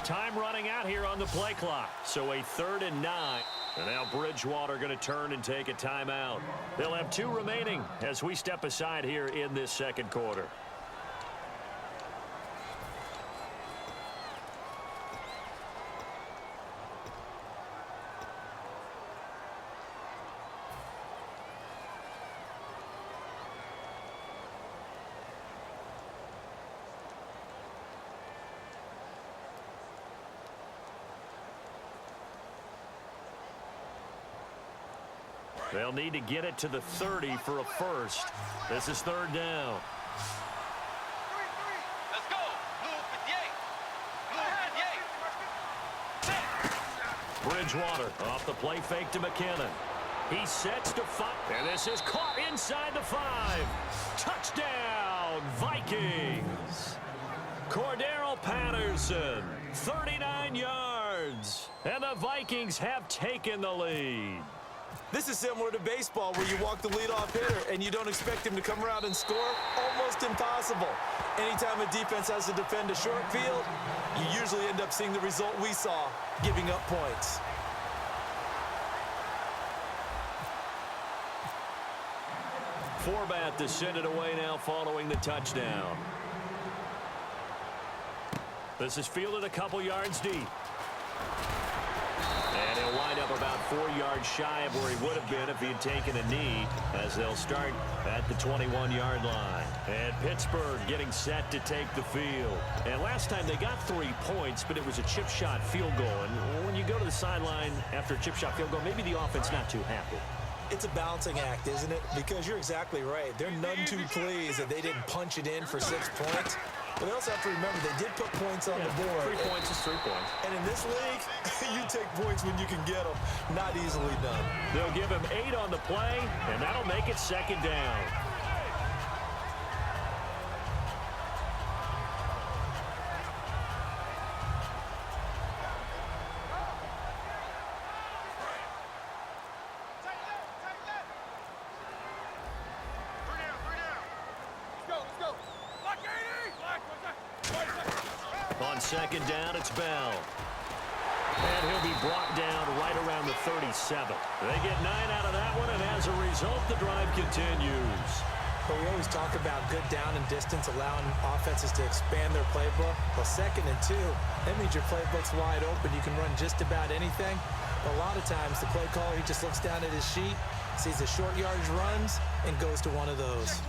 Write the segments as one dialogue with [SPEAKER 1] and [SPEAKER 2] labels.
[SPEAKER 1] Time running out here on the play clock. So a 3rd and 9. And now Bridgewater going to turn and take a timeout. They'll have 2 remaining as we step aside here in this second quarter. They'll need to get it to the 30 for a first. This is 3rd down.
[SPEAKER 2] Let's go. Move with Yates. Move with Yates.
[SPEAKER 1] Bridgewater off the play fake to McKinnon. He sets to 5. And this is caught inside the 5. Touchdown, Vikings. Cordero Patterson, 39 yards. And the Vikings have taken the lead.
[SPEAKER 3] This is similar to baseball where you walk the leadoff hitter and you don't expect him to come around and score. Almost impossible. Anytime a defense has to defend a short field, you usually end up seeing the result we saw, giving up points.
[SPEAKER 1] Forbat to send it away now following the touchdown. This is fielded a couple yards deep. And he'll wind up about 4 yards shy of where he would have been if he had taken a knee, as they'll start at the 21-yard line. And Pittsburgh getting set to take the field. And last time they got 3 points, but it was a chip shot field goal. And when you go to the sideline after a chip shot field goal, maybe the offense not too happy.
[SPEAKER 3] It's a balancing act, isn't it? Because you're exactly right. They're none too pleased that they didn't punch it in for 6 points. But they also have to remember they did put points on the board.
[SPEAKER 1] 3 points is 3 points.
[SPEAKER 3] And in this league, you take points when you can get them. Not easily done.
[SPEAKER 1] They'll give him 8 on the play, and that'll make it 2nd down. On 2nd down, it's Bell. And he'll be brought down right around the 37. They get 9 out of that one, and as a result, the drive continues.
[SPEAKER 3] But we always talk about good down and distance, allowing offenses to expand their playbook. Well, 2nd and 2, that means your playbook's wide open. You can run just about anything. But a lot of times, the play caller, he just looks down at his sheet, sees the short yardage runs, and goes to one of those.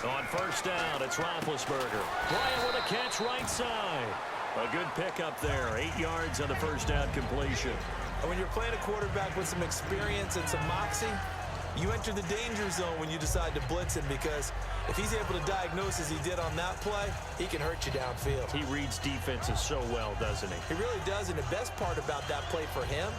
[SPEAKER 1] On 1st down, it's Roethlisberger. Bryant with a catch right side. A good pickup there. 8 yards on the 1st down completion.
[SPEAKER 3] And when you're playing a quarterback with some experience and some moxie, you enter the danger zone when you decide to blitz him, because if he's able to diagnose as he did on that play, he can hurt you downfield.
[SPEAKER 1] He reads defenses so well, doesn't he?
[SPEAKER 3] He really does, and the best part about that play for him,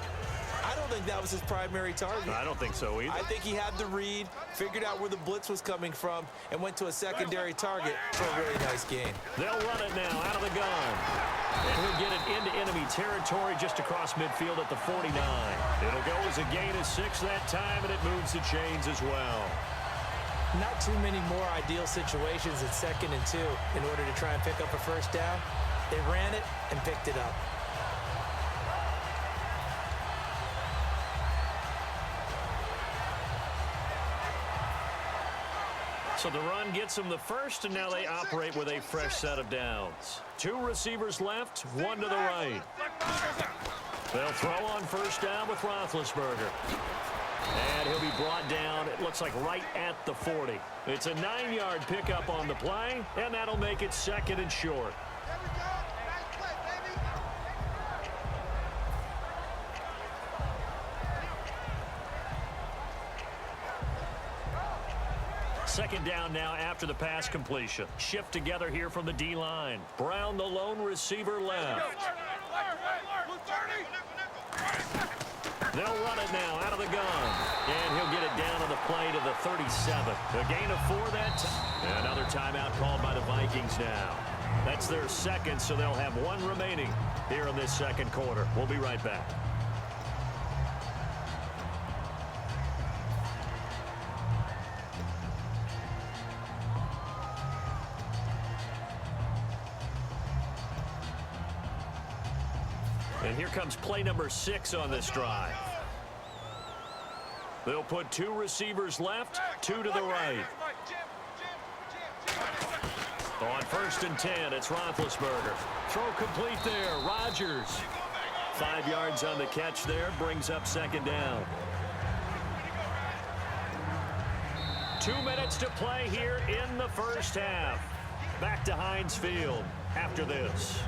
[SPEAKER 3] I don't think that was his primary target.
[SPEAKER 1] I don't think so either.
[SPEAKER 3] I think he had the read, figured out where the blitz was coming from, and went to a secondary target for a really nice gain.
[SPEAKER 1] They'll run it now out of the gun. And he'll get it into enemy territory just across midfield at the 49. It'll go as a gain of 6 that time, and it moves the chains as well.
[SPEAKER 3] Not too many more ideal situations at 2nd and 2 in order to try and pick up a 1st down. They ran it and picked it up.
[SPEAKER 1] So the run gets them the first, and now they operate with a fresh set of downs. 2 receivers left, 1 to the right. They'll throw on 1st down with Roethlisberger. And he'll be brought down, it looks like right at the 40. It's a 9-yard pickup on the play, and that'll make it 2nd and short.
[SPEAKER 4] There we go. Nice play, baby.
[SPEAKER 1] 2nd down now after the pass completion. Shift together here from the D-line. Brown, the lone receiver, left. They'll run it now out of the gun. And he'll get it down on the play to the 37. A gain of 4 that time. Another timeout called by the Vikings now. That's their 2nd, so they'll have 1 remaining here in this 2nd quarter. We'll be right back. And here comes play number 6 on this drive. They'll put 2 receivers left, 2 to the right. On 1st and 10, it's Roethlisberger. Throw complete there, Rodgers. 5 yards on the catch there, brings up 2nd down. 2 minutes to play here in the first half. Back to Heinz Field after this.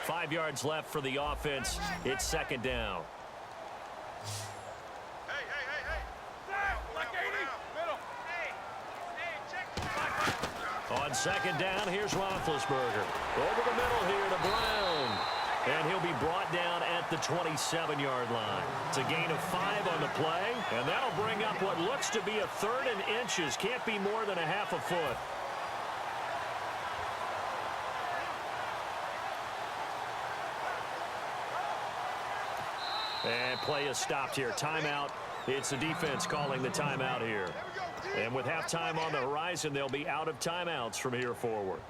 [SPEAKER 1] 5 yards left for the offense. It's 2nd down. On 2nd down, here's Roethlisberger. Over the middle here to Brown. And he'll be brought down at the 27-yard line. It's a gain of 5 on the play. And that'll bring up what looks to be a 3rd and inches. Can't be more than a half a foot. And play is stopped here. Timeout. It's the defense calling the timeout here. And with halftime on the horizon, they'll be out of timeouts from here forward.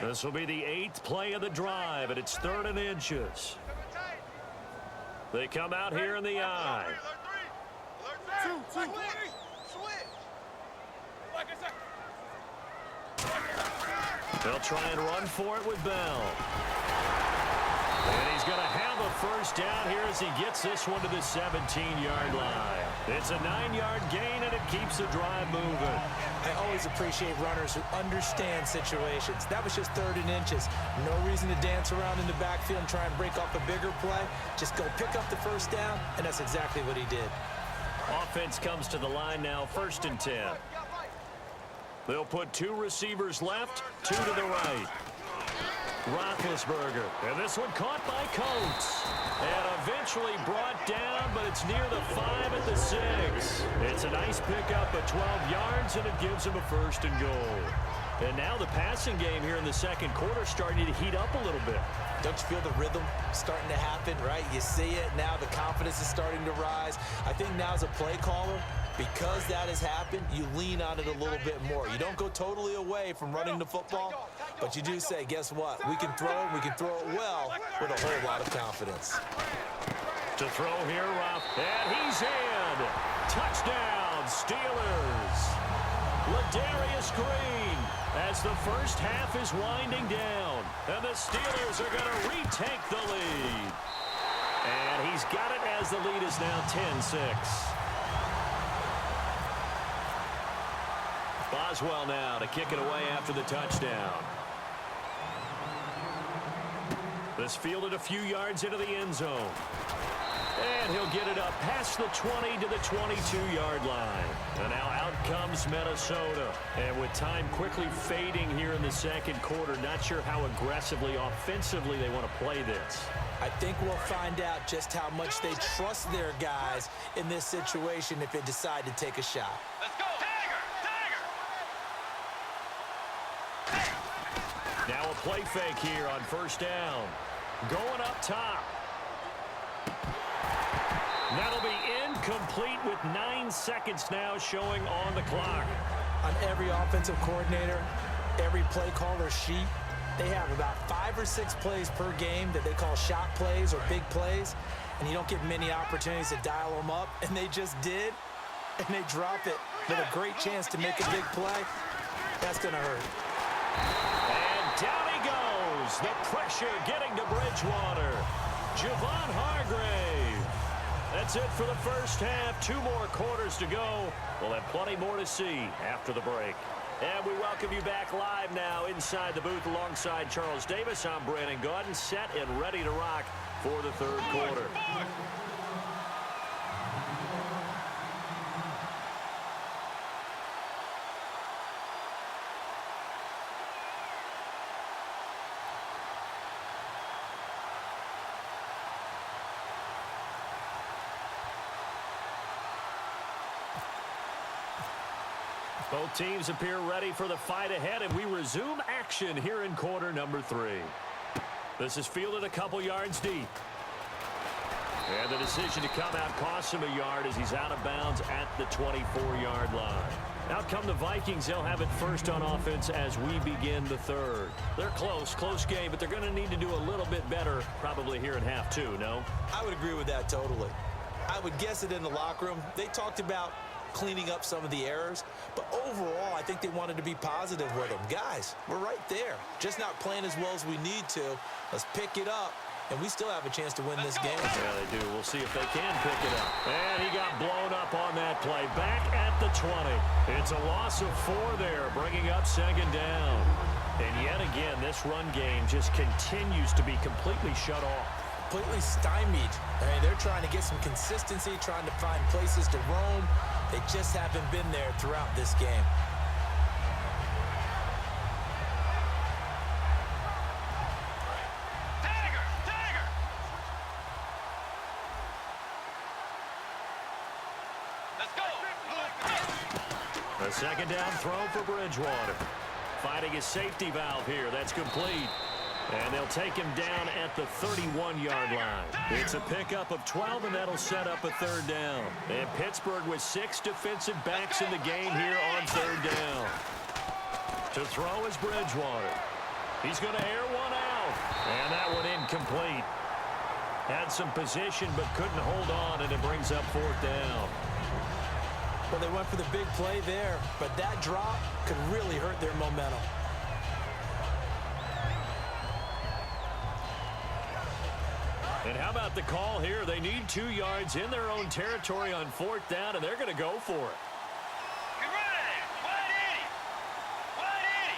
[SPEAKER 1] This will be the 8th play of the drive, and it's 3rd and inches. They come out here in the I. They'll try and run for it with Bell. And he's going to have a 1st down here as he gets this one to the 17-yard line. It's a 9-yard gain, and it keeps the drive moving.
[SPEAKER 3] I always appreciate runners who understand situations. That was just 3rd and inches. No reason to dance around in the backfield and try and break off a bigger play. Just go pick up the 1st down, and that's exactly what he did.
[SPEAKER 1] Offense comes to the line now, 1st and 10. They'll put 2 receivers left, 2 to the right. Roethlisberger, and this one caught by Coates. And eventually brought down, but it's near the 5 at the 6. It's a nice pickup of 12 yards, and it gives him a 1st and goal. And now the passing game here in the 2nd quarter starting to heat up a little bit.
[SPEAKER 3] Don't you feel the rhythm starting to happen, right? You see it now. The confidence is starting to rise. I think now as a play caller, because that has happened, you lean on it a little bit more. You don't go totally away from running the football, but you do say, guess what? We can throw it. We can throw it well with a whole lot of confidence.
[SPEAKER 1] To throw here, and he's in. Touchdown, Steelers. Ladarius Green as the first half is winding down. And the Steelers are going to retake the lead. And he's got it as the lead is now 10-6. Boswell now to kick it away after the touchdown. This fielded a few yards into the end zone. And he'll get it up past the 20 to the 22-yard line. And now out comes Minnesota. And with time quickly fading here in the 2nd quarter, not sure how aggressively, offensively they want to play this.
[SPEAKER 3] I think we'll find out just how much they trust their guys in this situation if they decide to take a shot.
[SPEAKER 2] Let's go.
[SPEAKER 1] Now a play fake here on 1st down. Going up top. That'll be incomplete with 9 seconds now showing on the clock.
[SPEAKER 3] On every offensive coordinator, every play caller sheet, they have about 5 or 6 plays per game that they call shot plays or big plays, and you don't get many opportunities to dial them up, and they just did, and they drop it with a great chance to make a big play. That's going to hurt.
[SPEAKER 1] And down he goes. The pressure getting to Bridgewater. Javon Hargrave. That's it for the first half. 2 more quarters to go. We'll have plenty more to see after the break. And we welcome you back live now inside the booth alongside Charles Davis. I'm Brandon Gaudin, set and ready to rock for the 3rd quarter. Both teams appear ready for the fight ahead, and we resume action here in quarter number 3. This is fielded a couple yards deep. And the decision to come out costs him a yard as he's out of bounds at the 24-yard line. Out come the Vikings. They'll have it first on offense as we begin the third. They're close game, but they're going to need to do a little bit better probably here in half 2, no?
[SPEAKER 3] I would agree with that totally. I would guess it in the locker room. They talked about cleaning up some of the errors, but overall, I think they wanted to be positive with them. Guys, we're right there. Just not playing as well as we need to. Let's pick it up, and we still have a chance to win this game.
[SPEAKER 1] Yeah, they do. We'll see if they can pick it up. And he got blown up on that play. Back at the 20. It's a loss of 4 there, bringing up second down. And yet again, this run game just continues to be completely shut off.
[SPEAKER 3] Completely stymied. I mean, they're trying to get some consistency, trying to find places to roam. They just haven't been there throughout this game.
[SPEAKER 2] Dagger! Let's go!
[SPEAKER 1] A second down throw for Bridgewater. Finding his safety valve here. That's complete. And they'll take him down at the 31-yard line. It's a pickup of 12, and that'll set up a third down. And Pittsburgh with 6 defensive backs in the game here on third down. To throw is Bridgewater. He's going to air one out. And that one incomplete. Had some position but couldn't hold on, and it brings up fourth down.
[SPEAKER 3] Well, they went for the big play there, but that drop could really hurt their momentum.
[SPEAKER 1] And how about the call here? They need 2 yards in their own territory on fourth down, and they're going to go for it.
[SPEAKER 2] Get ready! Wide 80! Wide 80!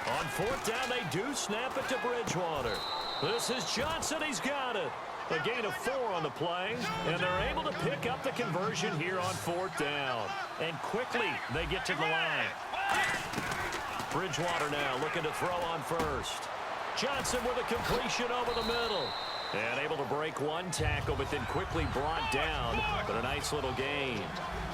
[SPEAKER 2] Force!
[SPEAKER 1] On fourth down, they do snap it to Bridgewater. This is Johnson. He's got it. A gain of 4 on the play, and they're able to pick up the conversion here on fourth down. And quickly, they get to the line. Bridgewater now looking to throw on first. Johnson with a completion over the middle. And able to break one tackle, but then quickly brought down. But a nice little gain.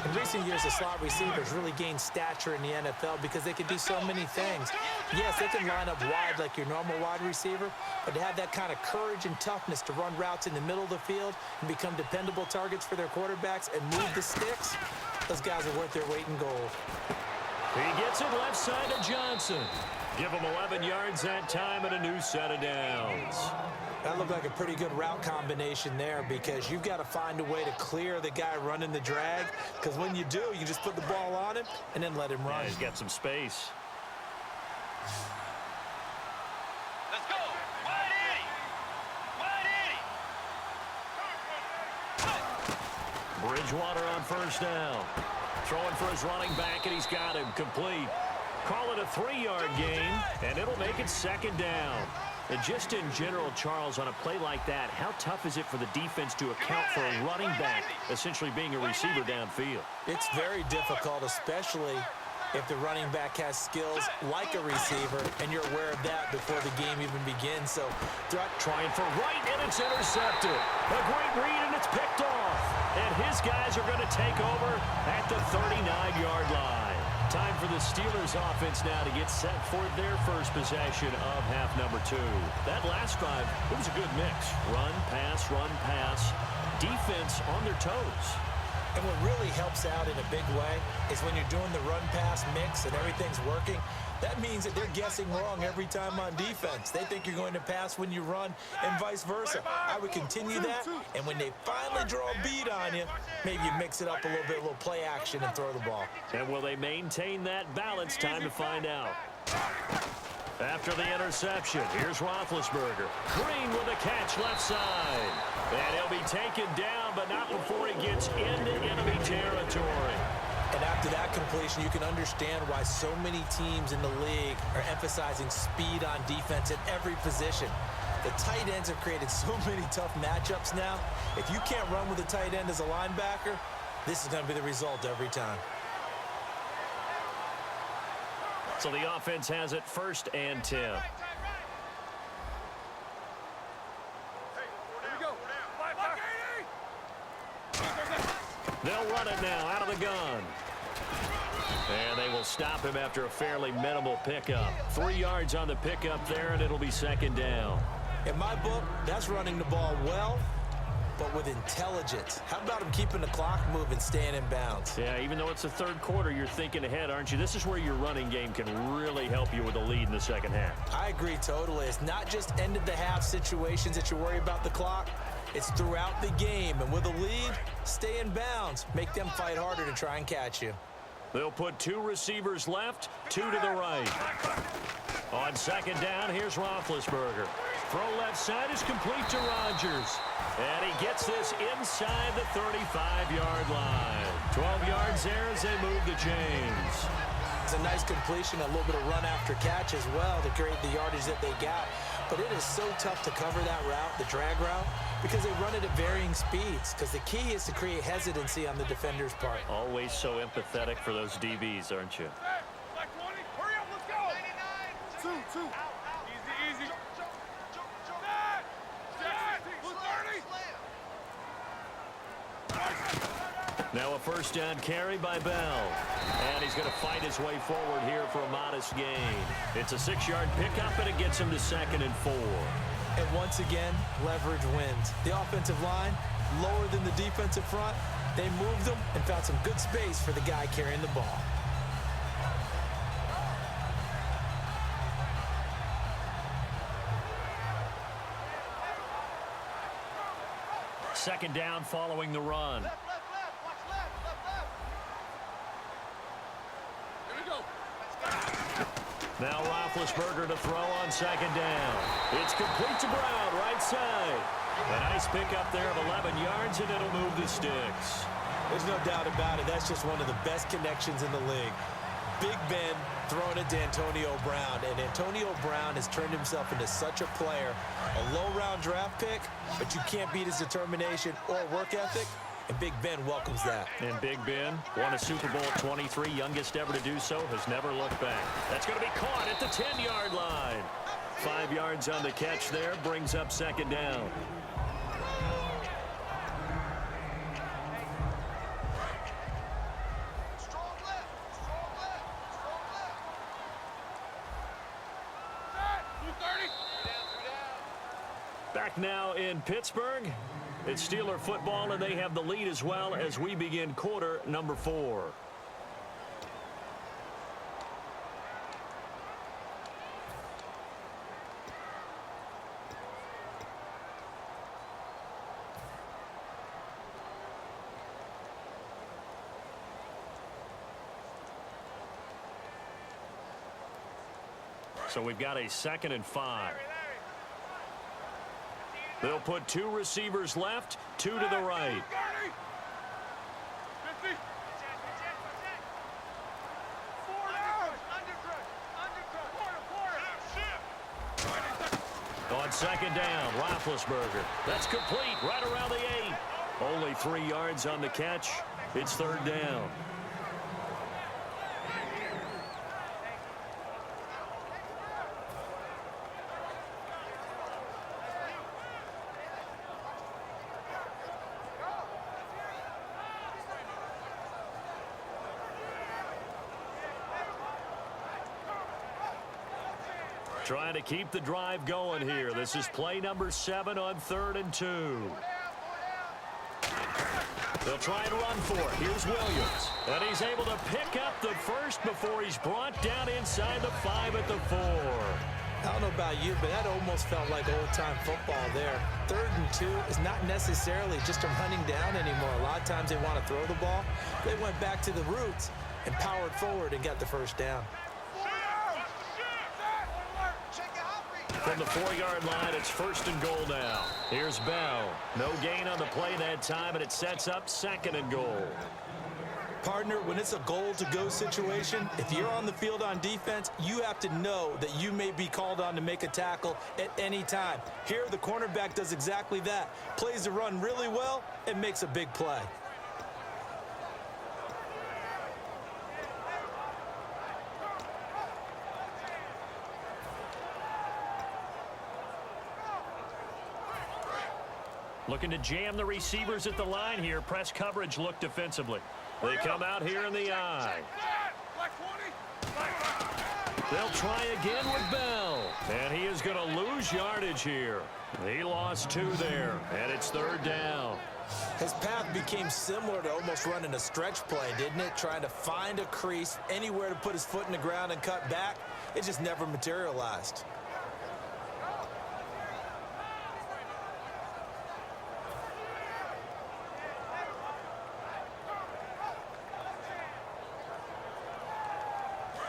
[SPEAKER 3] In recent years, the slot receivers really gained stature in the NFL because they can do so many things. Yes, they can line up wide like your normal wide receiver, but to have that kind of courage and toughness to run routes in the middle of the field and become dependable targets for their quarterbacks and move the sticks, those guys are worth their weight in gold.
[SPEAKER 1] He gets it left side to Johnson. Give him 11 yards that time and a new set of downs.
[SPEAKER 3] That looked like a pretty good route combination there because you've got to find a way to clear the guy running the drag, because when you do, you just put the ball on him and then let him run.
[SPEAKER 1] Yeah, he's got some space.
[SPEAKER 2] Let's go! Wide 80! Wide 80!
[SPEAKER 1] Bridgewater on first down. Throwing for his running back, and he's got him complete. Call it a 3-yard gain, and it'll make it second down. And just in general, Charles, on a play like that, how tough is it for the defense to account for a running back essentially being a receiver downfield?
[SPEAKER 3] It's very difficult, especially if the running back has skills like a receiver, and you're aware of that before the game even begins. So
[SPEAKER 1] trying for right, and it's intercepted. A great read, and it's picked off. And his guys are going to take over at the 39-yard line. Time for the Steelers offense now to get set for their first possession of half number 2. That last drive, it was a good mix. Run, pass, defense on their toes.
[SPEAKER 3] And what really helps out in a big way is when you're doing the run-pass mix and everything's working, that means that they're guessing wrong every time on defense. They think you're going to pass when you run and vice versa. I would continue that, and when they finally draw a beat on you, maybe you mix it up a little bit, a little play action, and throw the ball.
[SPEAKER 1] And will they maintain that balance? Time to find out. After the interception, here's Roethlisberger. Green with a catch left side. And he'll be taken down, but not before he gets into enemy territory.
[SPEAKER 3] And after that completion, you can understand why so many teams in the league are emphasizing speed on defense at every position. The tight ends have created so many tough matchups now. If you can't run with a tight end as a linebacker, this is going to be the result every time.
[SPEAKER 1] So the offense has it 1st and 10. They'll run it now out of the gun. And they will stop him after a fairly minimal pickup. 3 yards on the pickup there, and it'll be 2nd down.
[SPEAKER 3] In my book, that's running the ball well, but with intelligence. How about him keeping the clock moving, staying in bounds?
[SPEAKER 1] Yeah, even though it's the 3rd quarter, you're thinking ahead, aren't you? This is where your running game can really help you with a lead in the 2nd half.
[SPEAKER 3] I agree totally. It's not just end-of-the-half situations that you worry about the clock. It's throughout the game. And with a lead, stay in bounds. Make them fight harder to try and catch you.
[SPEAKER 1] They'll put 2 receivers left, 2 to the right. On 2nd down, here's Roethlisberger. Throw left side is complete to Rodgers. And he gets this inside the 35-yard line. 12 yards there as they move the chains.
[SPEAKER 3] It's a nice completion, a little bit of run after catch as well to create the yardage that they got. But it is so tough to cover that route, the drag route, because they run it at varying speeds. Because the key is to create hesitancy on the defender's part.
[SPEAKER 1] Always so empathetic for those DBs, aren't you?
[SPEAKER 2] Black 20, hurry up, let's go. 2, 2. Easy, easy.
[SPEAKER 1] Now a 1st down carry by Bell. And he's going to fight his way forward here for a modest gain. It's a 6-yard pickup, and it gets him to 2nd and 4.
[SPEAKER 3] And once again, leverage wins. The offensive line, lower than the defensive front. They moved them and found some good space for the guy carrying the ball.
[SPEAKER 1] Second down following the run.
[SPEAKER 4] Left, watch left.
[SPEAKER 2] Here we go.
[SPEAKER 1] Now Roethlisberger to throw on 2nd down. It's complete to Brown, right side. A nice pickup there of 11 yards, and it'll move the sticks.
[SPEAKER 3] There's no doubt about it. That's just one of the best connections in the league. Big Ben throwing it to Antonio Brown, and Antonio Brown has turned himself into such a player. A low-round draft pick, but you can't beat his determination or work ethic, and Big Ben welcomes that.
[SPEAKER 1] And Big Ben won a Super Bowl at 23, youngest ever to do so, has never looked back. That's going to be caught at the 10-yard line. 5 yards on the catch there, brings up 2nd down. Back now in Pittsburgh. It's Steeler football, and they have the lead as well as we begin quarter number 4. So we've got a 2nd and 5. They'll put 2 receivers left, 2 to the right. On 2nd down, Roethlisberger. That's complete right around the 8. Only 3 yards on the catch. It's 3rd down. Trying to keep the drive going here. This is play number 7 on 3rd and 2. They'll try and run for it. Here's Williams. And he's able to pick up the first before he's brought down inside the 5 at the 4.
[SPEAKER 3] I don't know about you, but that almost felt like old-time football there. 3rd and 2 is not necessarily just a running down anymore. A lot of times they want to throw the ball. They went back to the roots and powered forward and got the 1st down.
[SPEAKER 1] From the 4-yard line, it's 1st and goal now. Here's Bell. No gain on the play that time, and it sets up 2nd and goal.
[SPEAKER 3] Partner, when it's a goal-to-go situation, if you're on the field on defense, you have to know that you may be called on to make a tackle at any time. Here, the cornerback does exactly that. Plays the run really well and makes a big play.
[SPEAKER 1] Looking to jam the receivers at the line here. Press coverage look defensively. They come out here in the eye. They'll try again with Bell. And he is going to lose yardage here. He lost 2 there. And it's 3rd down.
[SPEAKER 3] His path became similar to almost running a stretch play, didn't it? Trying to find a crease, anywhere to put his foot in the ground and cut back. It just never materialized.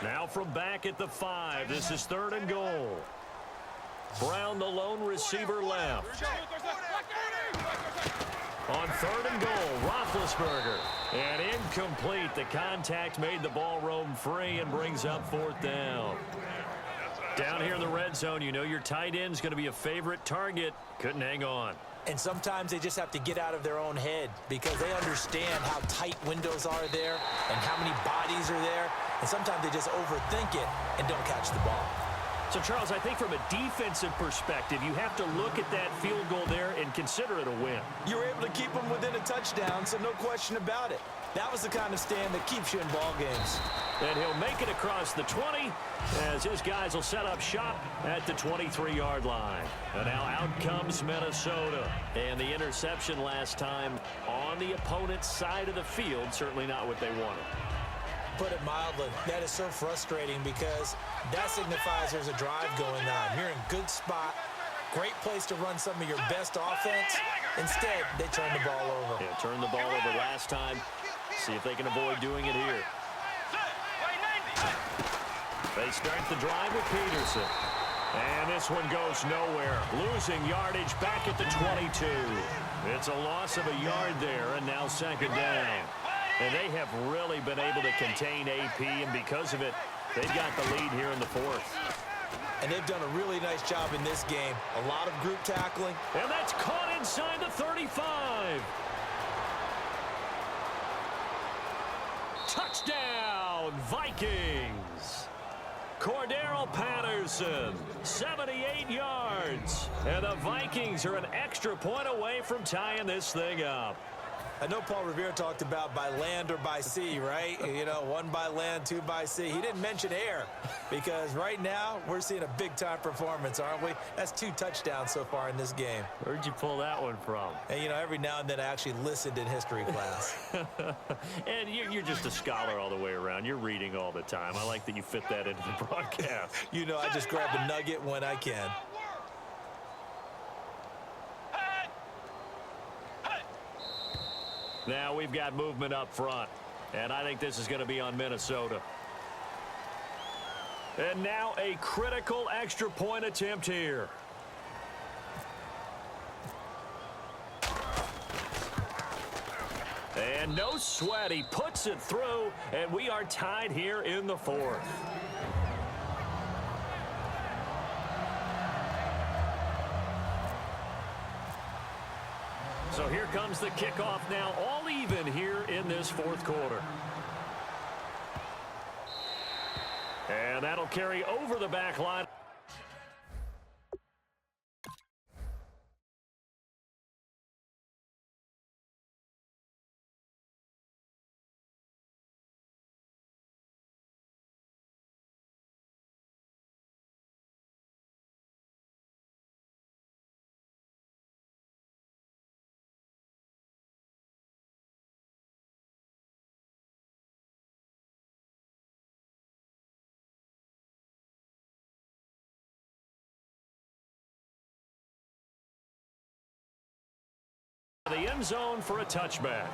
[SPEAKER 1] Now from back at the 5. This is 3rd and goal. Brown, the lone receiver, left. On 3rd and goal, Roethlisberger. And incomplete. The contact made the ball roam free and brings up 4th down. Down here in the red zone, you know your tight end's going to be a favorite target. Couldn't hang on.
[SPEAKER 3] And sometimes they just have to get out of their own head because they understand how tight windows are there and how many bodies are there. And sometimes they just overthink it and don't catch the ball.
[SPEAKER 1] So, Charles, I think from a defensive perspective, you have to look at that field goal there and consider it a win.
[SPEAKER 3] You were able to keep them within a touchdown, so no question about it. That was the kind of stand that keeps you in ball games.
[SPEAKER 1] And he'll make it across the 20 as his guys will set up shop at the 23-yard line. And now out comes Minnesota. And the interception last time on the opponent's side of the field, certainly not what they wanted.
[SPEAKER 3] Put it mildly, that is so frustrating because that signifies there's a drive going on. You're in a good spot, great place to run some of your best offense. Instead, they turn the ball over.
[SPEAKER 1] Yeah, turned the ball over last time. See if they can avoid doing it here. They start the drive with Peterson. And this one goes nowhere. Losing yardage back at the 22. It's a loss of a yard there, and now 2nd down. And they have really been able to contain AP, and because of it, they've got the lead here in the 4th.
[SPEAKER 3] And they've done a really nice job in this game. A lot of group tackling.
[SPEAKER 1] And that's caught inside the 35. Touchdown, Vikings. Cordero Patterson, 78 yards. And the Vikings are an extra point away from tying this thing up.
[SPEAKER 3] I know Paul Revere talked about by land or by sea, right? You know, 1 by land, 2 by sea. He didn't mention air because right now we're seeing a big-time performance, aren't we? That's 2 touchdowns so far in this game.
[SPEAKER 1] Where'd you pull that one from?
[SPEAKER 3] And, you know, every now and then I actually listened in history class.
[SPEAKER 1] And you're just a scholar all the way around. You're reading all the time. I like that you fit that into the broadcast.
[SPEAKER 3] You know, I just grab a nugget when I can.
[SPEAKER 1] Now we've got movement up front, and I think this is going to be on Minnesota. And now a critical extra point attempt here. And no sweat, he puts it through, and we are tied here in the 4th. So here comes the kickoff now, all even here in this 4th quarter. And that'll carry over the back line. The end zone for a touchback.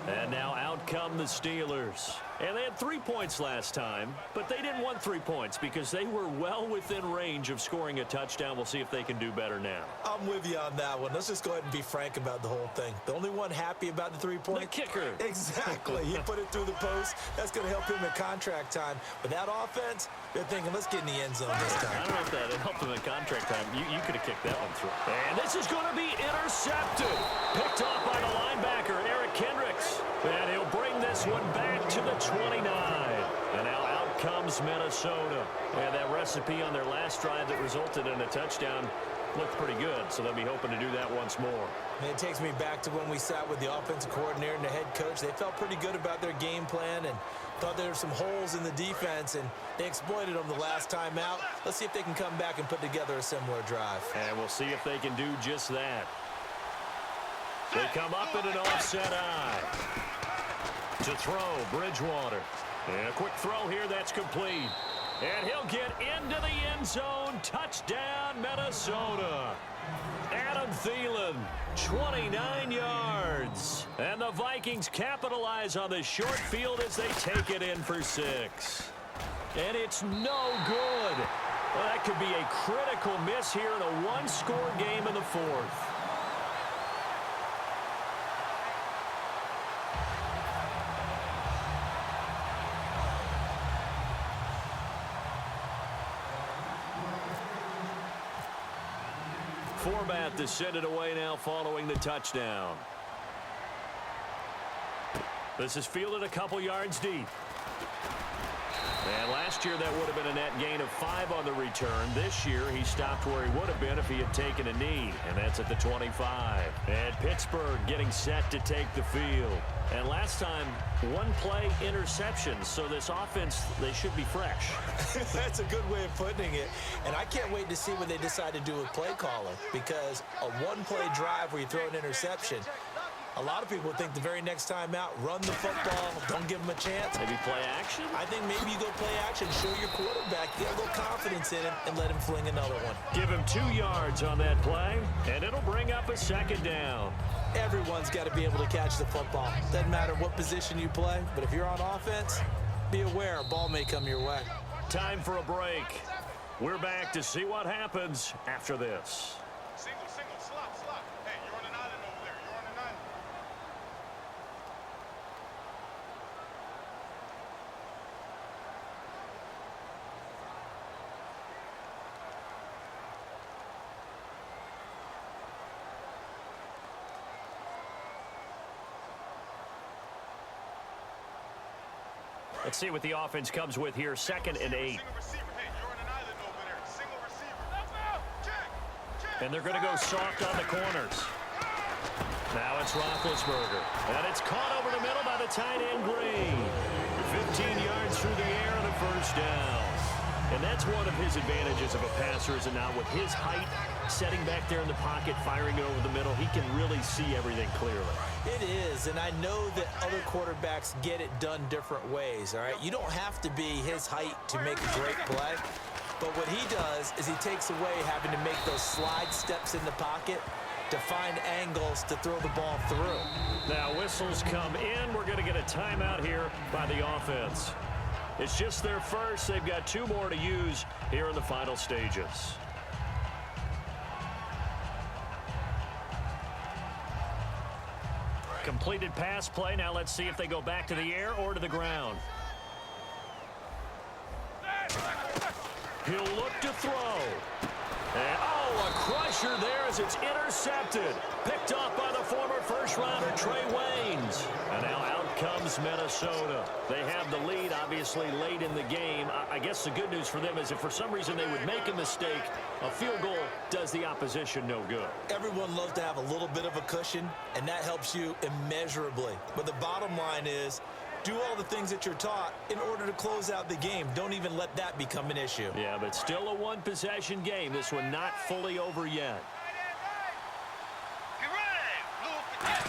[SPEAKER 1] And now out come the Steelers. And they had 3 points last time, but they didn't want 3 points because they were well within range of scoring a touchdown. We'll see if they can do better now.
[SPEAKER 3] I'm with you on that one. Let's just go ahead and be frank about the whole thing. The only one happy about the 3-point?
[SPEAKER 1] The kicker.
[SPEAKER 3] Exactly. He put it through the post. That's going to help him in contract time. But that offense, they're thinking, let's get in the end zone this time.
[SPEAKER 1] I don't know if that helped him in contract time. You could have kicked that one through. And this is going to be intercepted. Picked off by the linebacker, Eric Kendricks. And he'll bring this one back to the 29. And now out comes Minnesota. And that recipe on their last drive that resulted in a touchdown looked pretty good, so they'll be hoping to do that once more.
[SPEAKER 3] And it takes me back to when we sat with the offensive coordinator and the head coach. They felt pretty good about their game plan and thought there were some holes in the defense, and they exploited them the last time out. Let's see if they can come back and put together a similar drive.
[SPEAKER 1] And we'll see if they can do just that. They come up in an offset eye. To throw, Bridgewater. And a quick throw here, that's complete. And he'll get into the end zone. Touchdown, Minnesota. Adam Thielen, 29 yards. And the Vikings capitalize on the short field as they take it in for 6. And it's no good. Well, that could be a critical miss here in a one-score game in the fourth. Format to send it away now following the touchdown. This is fielded a couple yards deep. And last year that would have been a net gain of 5 on the return. This year he stopped where he would have been if he had taken a knee. And that's at the 25. And Pittsburgh getting set to take the field. And last time, one play interception. So this offense, they should be fresh.
[SPEAKER 3] That's a good way of putting it. And I can't wait to see what they decide to do with play calling. Because a one-play drive where you throw an interception, a lot of people think the very next time out, run the football, don't give them a chance.
[SPEAKER 1] Maybe play action?
[SPEAKER 3] I think maybe you go play action, show your quarterback, get a little confidence in him, and let him fling another one.
[SPEAKER 1] Give him 2 yards on that play, and it'll bring up a second down.
[SPEAKER 3] Everyone's got to be able to catch the football. Doesn't matter what position you play, but if you're on offense, be aware a ball may come your way.
[SPEAKER 1] Time for a break. We're back to see what happens after this.
[SPEAKER 2] Single, slot. Hey, you're on an island over there. You're on an island.
[SPEAKER 1] Let's see what the offense comes with here. 2nd and 8.
[SPEAKER 2] Single receiver. Hey, you're on an island over there. Single receiver. Left out. Check.
[SPEAKER 1] And they're going to go soft on the corners. Now it's Roethlisberger. And it's caught over the middle by the tight end Green. 15 yards through the air and a first down. And that's one of his advantages of a passer, is it not? With his height, setting back there in the pocket, firing it over the middle, he can really see everything clearly.
[SPEAKER 3] It is, and I know that other quarterbacks get it done different ways, all right? You don't have to be his height to make a great play, but what he does is he takes away having to make those slide steps in the pocket to find angles to throw the ball through.
[SPEAKER 1] Now whistles come in. We're going to get a timeout here by the offense. It's just their first. They've got 2 more to use here in the final stages. Completed pass play. Now let's see if they go back to the air or to the ground. He'll look to throw. And, a crusher there as it's intercepted. Picked off by the former first-rounder Trey Waynes. And now out comes Minnesota. They have the lead, obviously, late in the game. I guess the good news for them is if for some reason they would make a mistake, a field goal does the opposition no good.
[SPEAKER 3] Everyone loves to have a little bit of a cushion, and that helps you immeasurably. But the bottom line is, do all the things that you're taught in order to close out the game. Don't even let that become an issue.
[SPEAKER 1] Yeah, but still a one-possession game. This one not fully over yet.
[SPEAKER 2] Get ready.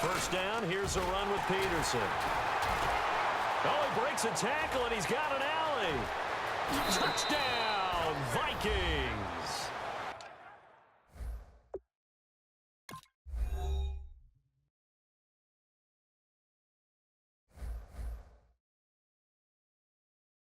[SPEAKER 1] First down, here's a run with Peterson. Oh, he breaks a tackle, and he's got an alley. Touchdown, Vikings.